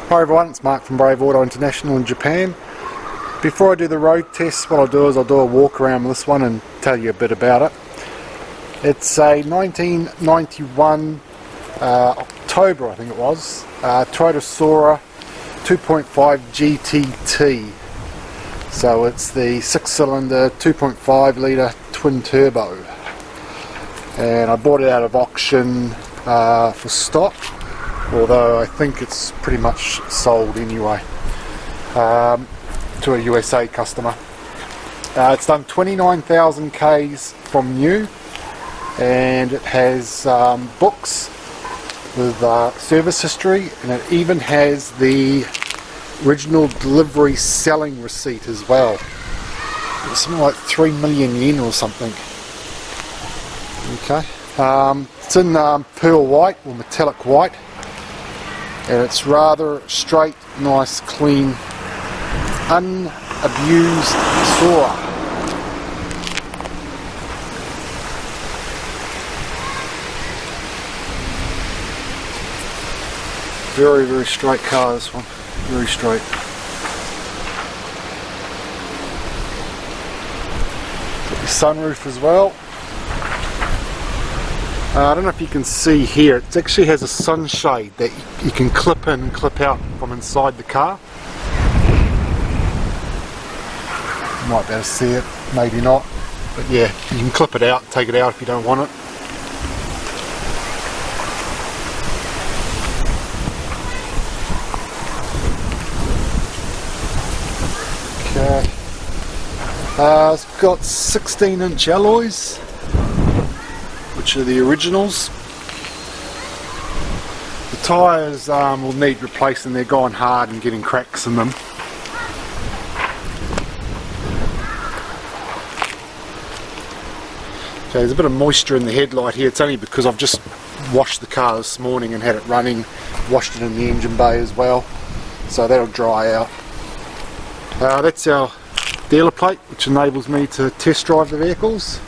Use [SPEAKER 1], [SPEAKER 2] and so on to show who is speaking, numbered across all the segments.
[SPEAKER 1] Hi everyone, it's Mark from Brave Auto International in Japan. Before I do the road test, what I'll do is I'll do a walk around this one and tell you a bit about it. It's a 1991 October, I think it was, Toyota Soarer 2.5GT-T. So it's the 6-cylinder 2.5 litre twin turbo, and I bought it out of auction for stock, although I think it's pretty much sold anyway, to a USA customer. It's done 29,000 Ks from new, and it has books with service history, and it even has the original delivery selling receipt as well. It's something like 3 million yen or something. Okay, it's in pearl white or metallic white, and it's rather straight, nice, clean, unabused Soarer. Very, very straight car, this one. Very straight. Got the sunroof as well. I don't know if you can see here, it actually has a sunshade that you can clip in and clip out from inside the car. You might be able to see it, maybe not. But yeah, you can clip it out, take it out if you don't want it. Okay. It's got 16-inch alloys, which are the originals. The tyres will need replacing, they're gone hard and getting cracks in them. Okay, there's a bit of moisture in the headlight here. It's only because I've just washed the car this morning and had it running, washed it in the engine bay as well, so that'll dry out. That's our dealer plate, which enables me to test drive the vehicles.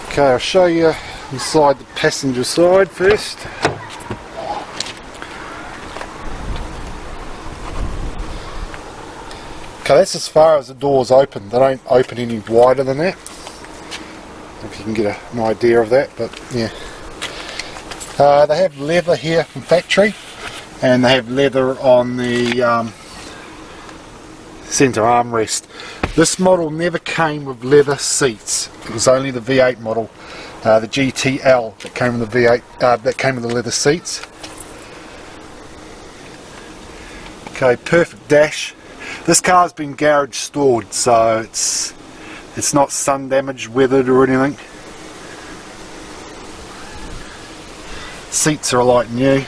[SPEAKER 1] Okay, I'll show you inside the passenger side first. Okay, that's as far as the doors open. They don't open any wider than that. If you can get an idea of that, but yeah. They have leather here from factory, and they have leather on the centre armrest. This model never came with leather seats. It was only the V8 model, the GTL, that came with the V8, that came with the leather seats. Okay, perfect dash. This car's been garage stored, so it's not sun damaged, weathered or anything. Seats are like new.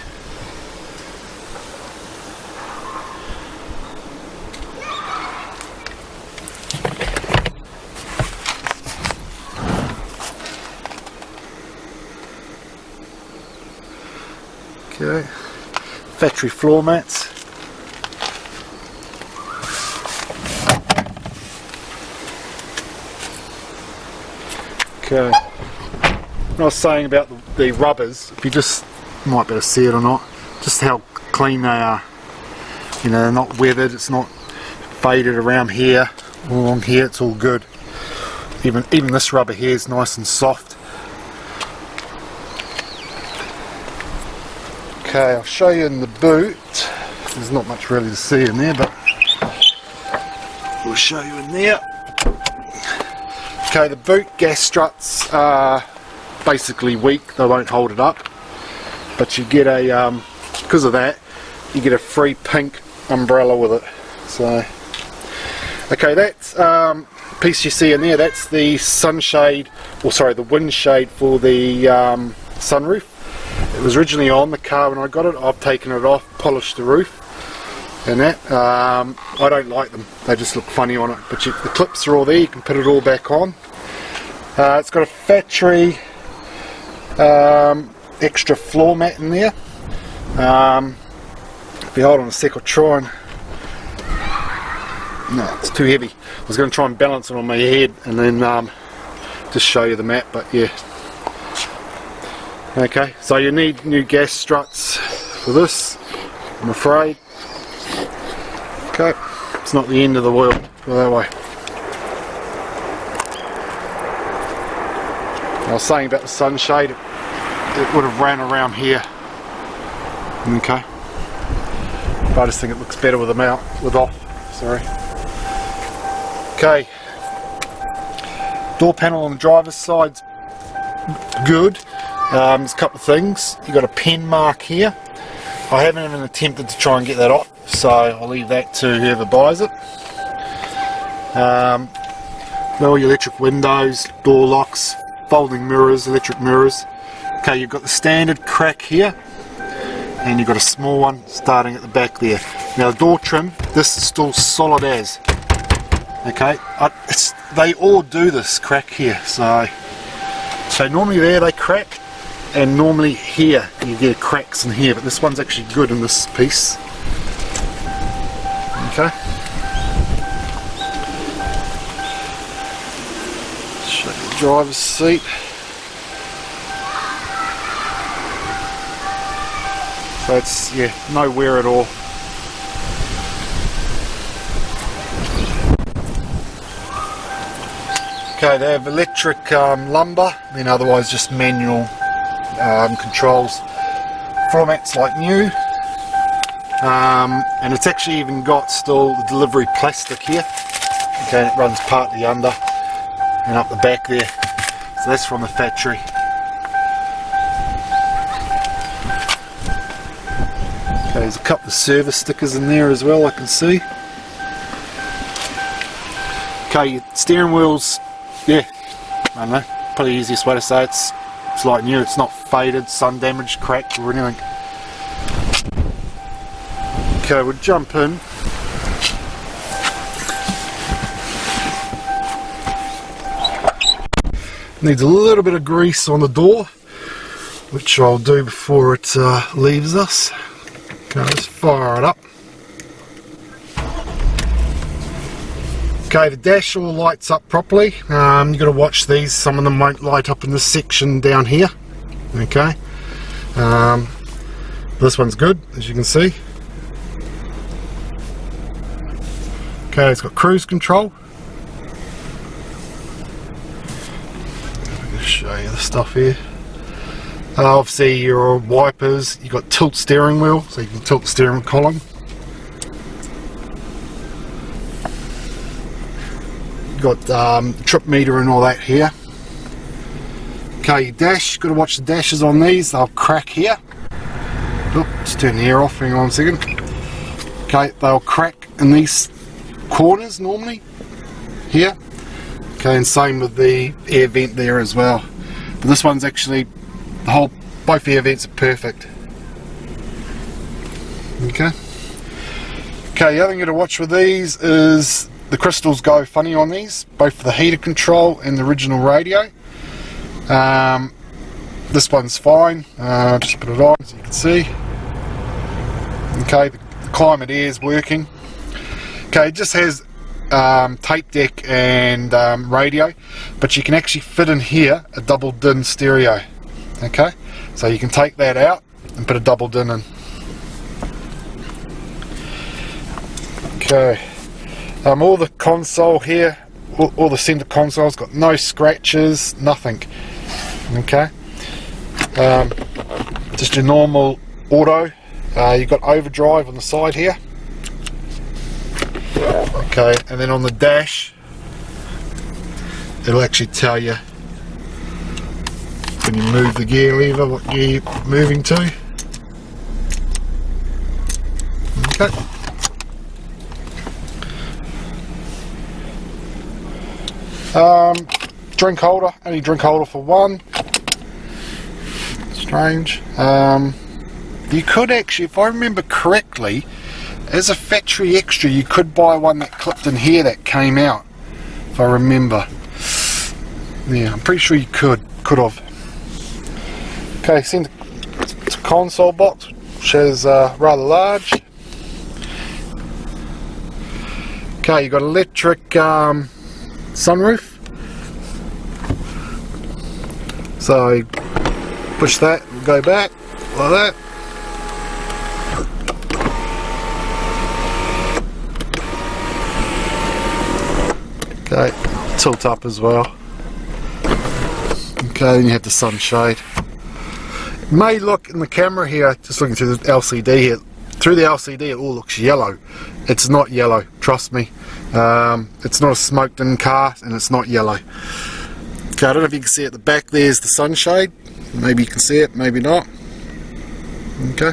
[SPEAKER 1] Okay, factory floor mats. Okay, what I was saying about the rubbers, if you just, you might be able to see it or not, just how clean they are. You know, they're not weathered, it's not faded around here, along here, it's all good. Even this rubber here is nice and soft. Okay, I'll show you in the boot. There's not much really to see in there, but we'll show you in there. Okay, the boot gas struts are basically weak, they won't hold it up, but you get a, because of that, you get a free pink umbrella with it. So, okay, that's piece you see in there, that's the sunshade, or sorry, the windshiade for the sunroof. It was originally on the car when I got it. I've taken it off, polished the roof and that. I don't like them, they just look funny on it, but the clips are all there, you can put it all back on. It's got a factory extra floor mat in there. If you hold on a sec, I'll try and... No, it's too heavy. I was going to try and balance it on my head and then just show you the mat, but yeah. Okay, so you need new gas struts for this, I'm afraid. Okay, it's not the end of the world, go that way. I was saying about the sunshade, it would have ran around here. Okay, but I just think it looks better with them out, with off, sorry. Okay, door panel on the driver's side's good. There's a couple of things. You've got a pen mark here. I haven't even attempted to try and get that off, so I'll leave that to whoever buys it. All your electric windows, door locks, folding mirrors, electric mirrors. Okay, you've got the standard crack here, and you've got a small one starting at the back there. Now the door trim, this is still solid as. Okay, they all do this crack here, so normally there they crack, and normally here you get cracks in here, but this one's actually good in this piece. Okay. Show you the driver's seat. So it's, yeah, no wear at all. Okay, they have electric lumbar, then otherwise just manual controls. Floor mats like new, and it's actually even got still the delivery plastic here. Okay, it runs partly under and up the back there, so that's from the factory. Okay, there's a couple of service stickers in there as well, I can see. Okay, your steering wheel's, yeah, I don't know, probably the easiest way to say it's like new. It's not faded, sun damaged, cracked or anything. Okay, we'll jump in. Needs a little bit of grease on the door, which I'll do before it leaves us. Okay, let's fire it up. Okay, the dash all lights up properly. You've got to watch these, some of them won't light up in this section down here. Okay, this one's good, as you can see. Okay, it's got cruise control. I'm going to show you the stuff here. Obviously your wipers, you've got tilt steering wheel, so you can tilt the steering column. Got trip meter and all that here. Okay, your dash, got to watch the dashes on these, they'll crack here. Oop, just turn the air off, hang on a second. Okay, they'll crack in these corners normally, here. Okay, and same with the air vent there as well. But this one's actually, both air vents are perfect. Okay. Okay, the other thing you got to watch with these is the crystals go funny on these, both for the heater control and the original radio. This one's fine, just put it on as you can see. Okay, the climate air is working. Okay, it just has tape deck and radio, but you can actually fit in here a double din stereo. Okay, so you can take that out and put a double din in. Okay. All the console here, all the centre console's got no scratches, nothing. Okay, just your normal auto. You've got overdrive on the side here. Okay, and then on the dash, it'll actually tell you when you move the gear lever what gear you're moving to. Okay. Drink holder, only drink holder for one. Strange. You could actually, if I remember correctly, as a factory extra, you could buy one that clipped in here that came out, if I remember. Yeah, I'm pretty sure you could have. Okay, it's a console box, which is rather large. Okay, you've got electric sunroof. So Push that, and go back like that. Okay, tilt up as well. Okay, then you have the sunshade. It may look in the camera here, just looking through the LCD here, through the LCD it all looks yellow. It's not yellow, trust me. It's not a smoked in car and it's not yellow. Okay, I don't know if you can see at the back there's the sunshade. Maybe you can see it, maybe not. Okay.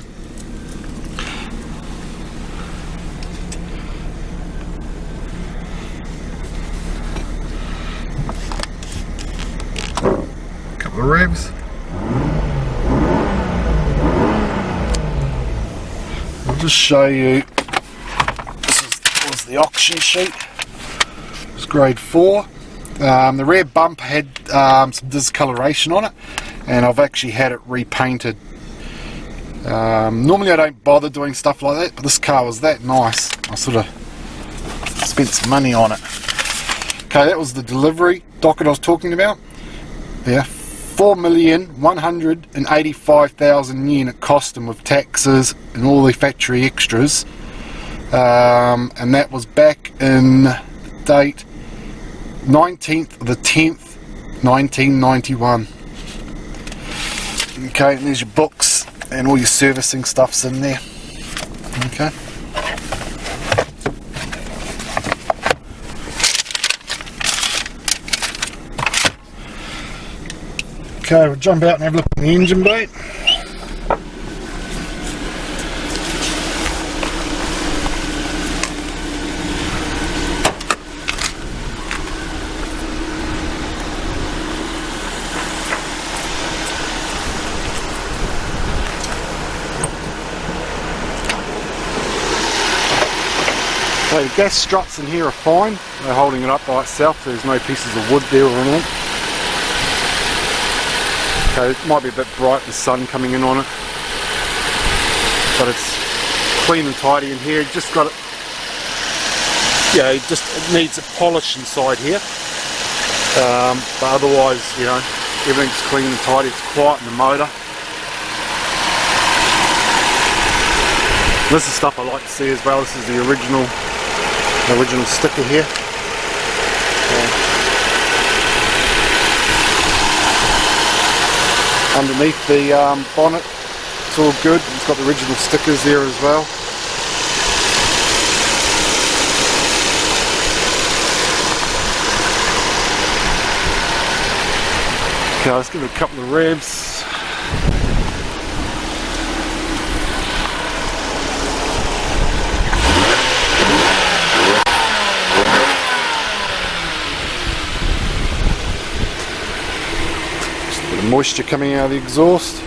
[SPEAKER 1] Couple of revs. I'll just show you. This was the oxy sheet. It was grade 4. The rear bumper had some discoloration on it, and I've actually had it repainted. Normally I don't bother doing stuff like that, but this car was that nice. I sort of spent some money on it. Okay, that was the delivery docket I was talking about. Yeah, 4,185,000 yen it cost them with taxes and all the factory extras. And that was back in the date 19th of the 10th 1991. Okay, and there's your books and all your servicing stuff's in there. Okay. Okay, we'll jump out and have a look at the engine bay. So the gas struts in here are fine, they're holding it up by itself, there's no pieces of wood there or anything. Okay, it might be a bit bright, the sun coming in on it, but it's clean and tidy in here. Just got it, yeah, it needs a polish inside here, but otherwise, you know, everything's clean and tidy. It's quiet in the motor. This is stuff I like to see as well. This is the original sticker here. Underneath the bonnet, it's all good. It's got the original stickers there as well. Okay, let's give it a couple of revs. Moisture coming out of the exhaust.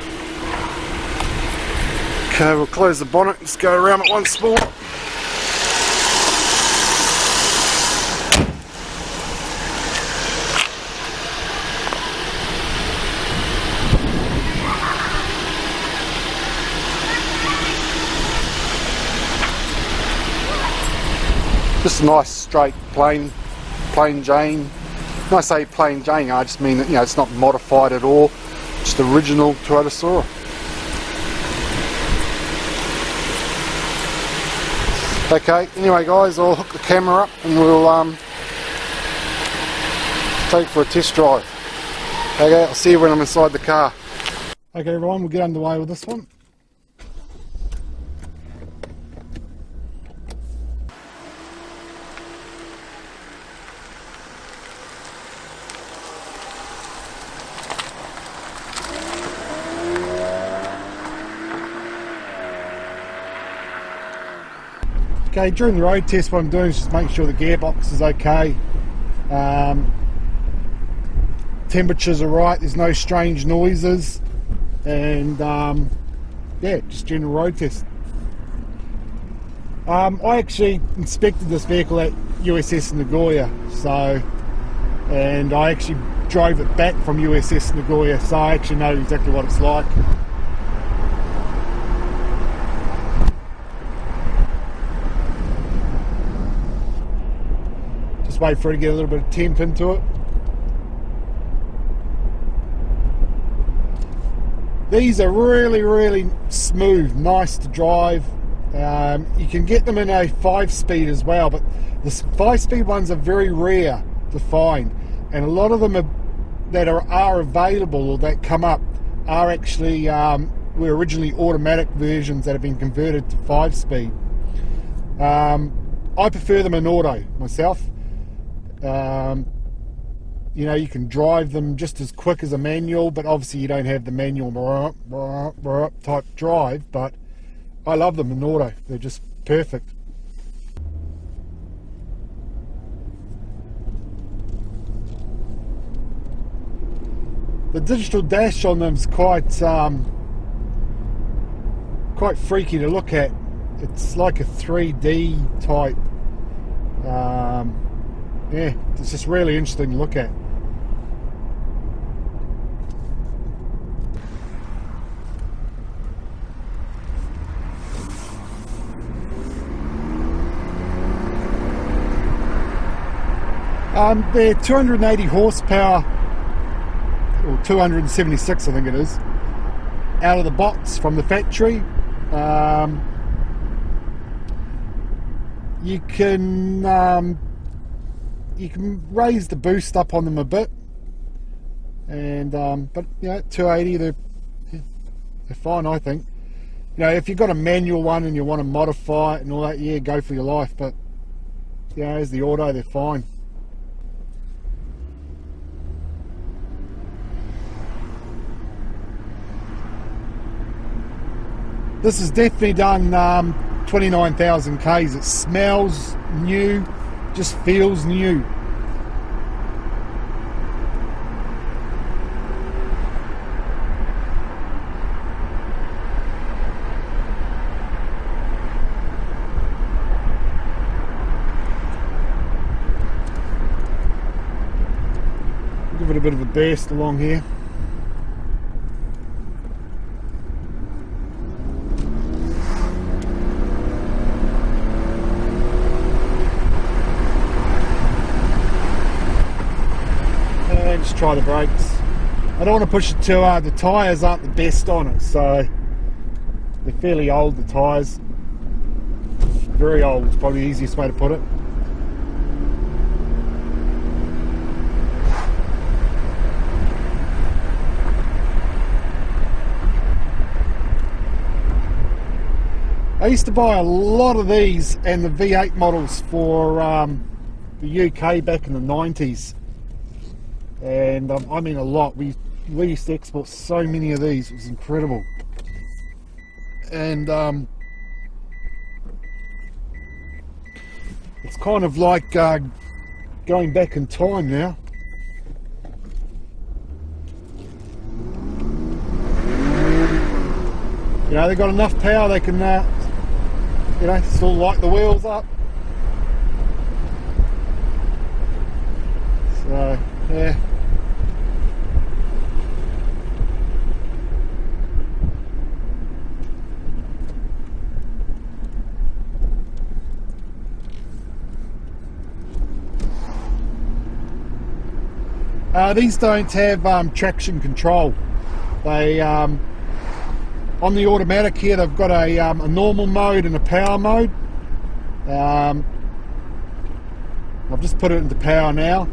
[SPEAKER 1] Okay, we'll close the bonnet, just go around it once more. Just a nice straight plain Jane. When I say plain Jane, I just mean that, you know, it's not modified at all. Just the original Toyota Soarer. Okay, anyway guys, I'll hook the camera up and we'll take it for a test drive. Okay, I'll see you when I'm inside the car. Okay everyone, we'll get underway with this one. Okay, during the road test what I'm doing is just making sure the gearbox is okay, temperatures are right, there's no strange noises, and yeah, just general road test. I actually inspected this vehicle at USS Ninja, and I actually drove it back from USS Ninja, so I actually know exactly what it's like. Just wait for it to get a little bit of temp into it. These are really smooth, nice to drive. You can get them in a 5-speed as well, but the 5-speed ones are very rare to find, and a lot of them that are available or that come up are actually were originally automatic versions that have been converted to 5-speed. I prefer them in auto myself. You know, you can drive them just as quick as a manual, but obviously you don't have the manual type drive, but I love them in auto. They're just perfect. The digital dash on them is quite freaky to look at. It's like a 3D type. Yeah, it's just really interesting to look at. They're 280 horsepower, or 276 I think it is, out of the box from the factory. You can raise the boost up on them a bit, and but you know, 280 they're fine, I think. You know, if you've got a manual one and you want to modify it and all that, yeah, go for your life, but you know, as the auto, they're fine. This has definitely done 29,000 Ks. It smells new, just feels new. Give it a bit of a burst along here. Just try the brakes. I don't want to push it too hard. The tyres aren't the best on it, so they're fairly old, the tyres. Very old, it's probably the easiest way to put it. I used to buy a lot of these and the V8 models for the UK back in the 90s. And I mean a lot. We used to export so many of these. It was incredible. And it's kind of like going back in time now. You know, they've got enough power they can you know, still light the wheels up. So yeah. These don't have traction control. They on the automatic here, they've got a normal mode and a power mode. I've just put it into power now.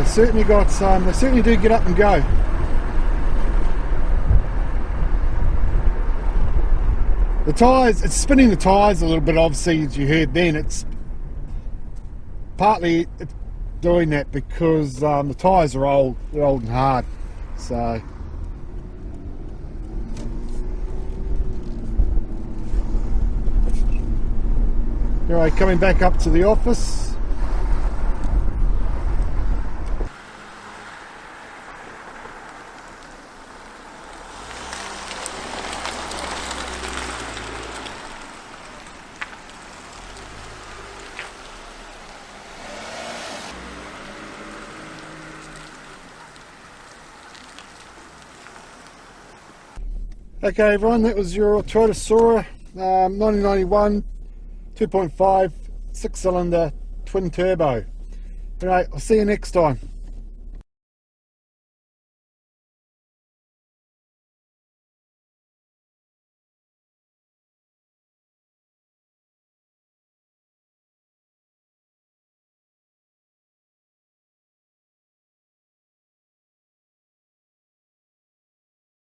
[SPEAKER 1] Certainly got some. They certainly do get up and go. The tyres, it's spinning the tyres a little bit, obviously, as you heard then. It's partly doing that because the tyres are old. They're old and hard. So anyway, coming back up to the office. Okay everyone, that was your Toyota Soarer 1991 2.5 6-cylinder twin turbo. Alright, I'll see you next time.